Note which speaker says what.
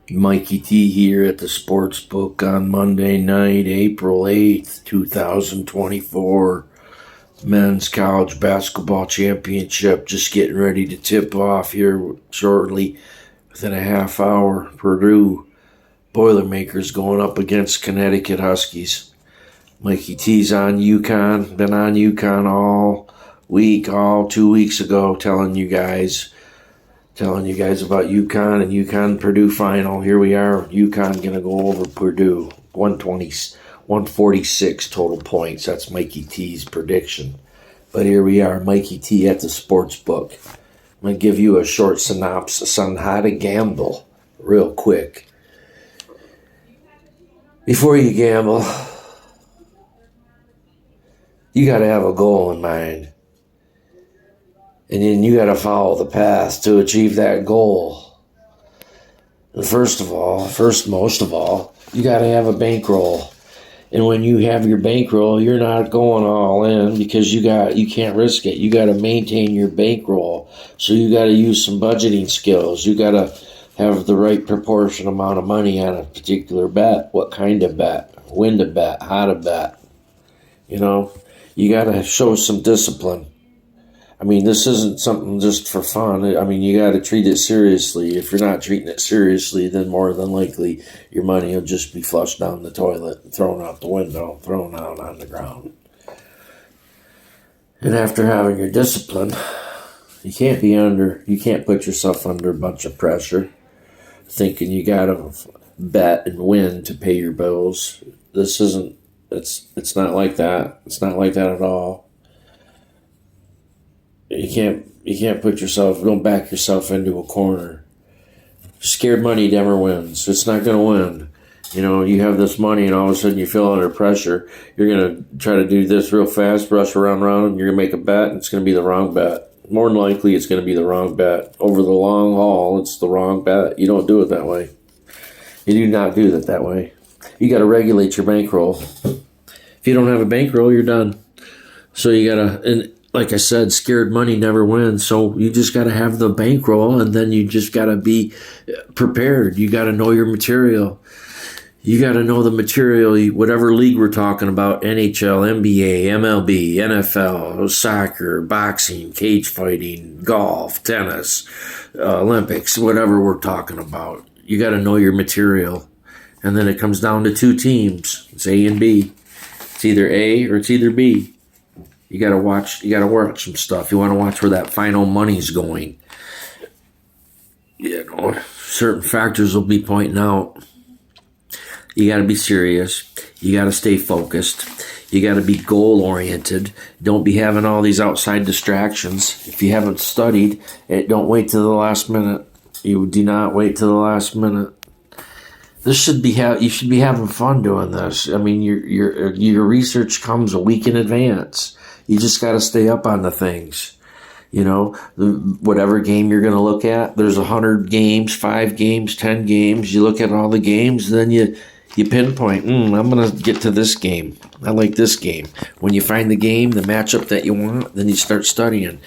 Speaker 1: Mikey T here at the Sports Book on Monday night, April 8th, 2024. Men's College Basketball Championship just getting ready to tip off here shortly. Within a half hour, Purdue Boilermakers going up against Connecticut Huskies. Mikey T's on UConn, been on UConn all week, all 2 weeks ago, telling you guys about UConn and UConn Purdue final. Here we are. UConn going to go over Purdue. 146 total points. That's Mikey T's prediction. But here we are, Mikey T at the Sports Book. I'm going to give you a short synopsis on how to gamble real quick. Before you gamble, you got to have a goal in mind. And then you got to follow the path to achieve that goal. And most of all, you got to have a bankroll. And when you have your bankroll, you're not going all in because you can't risk it. You got to maintain your bankroll. So you got to use some budgeting skills. You got to have the right proportion amount of money on a particular bet. What kind of bet? When to bet? How to bet? You got to show some discipline. I mean, this isn't something just for fun. I mean, you got to treat it seriously. If you're not treating it seriously, then more than likely your money will just be flushed down the toilet, thrown out the window, thrown out on the ground. And after having your discipline, you can't put yourself under a bunch of pressure, thinking you got to bet and win to pay your bills. It's not like that. It's not like that at all. You can't don't back yourself into a corner. Scared money never wins. It's not going to win. You have this money and all of a sudden you feel under pressure. You're going to try to do this real fast, rush around, and you're going to make a bet, and it's going to be the wrong bet. More than likely, it's going to be the wrong bet. Over the long haul, it's the wrong bet. You don't do it that way. You do not do it that way. You got to regulate your bankroll. If you don't have a bankroll, you're done. So you got to... And like I said, scared money never wins. So you just got to have the bankroll, and then you just got to be prepared. You got to know your material. You got to know the material, whatever league we're talking about, NHL, NBA, MLB, NFL, soccer, boxing, cage fighting, golf, tennis, Olympics, whatever we're talking about. You got to know your material. And then it comes down to two teams. It's A and B. It's either A or it's either B. You got to watch some stuff. You want to watch where that final money's going. Certain factors will be pointing out. You got to be serious. You got to stay focused. You got to be goal-oriented. Don't be having all these outside distractions. If you haven't studied, don't wait till the last minute. You do not wait till the last minute. You should be having fun doing this. I mean, your research comes a week in advance. You just got to stay up on the things. Whatever game you're going to look at, there's 100 games, 5 games, 10 games. You look at all the games, then you pinpoint, I'm going to get to this game. I like this game. When you find the game, the matchup that you want, then you start studying.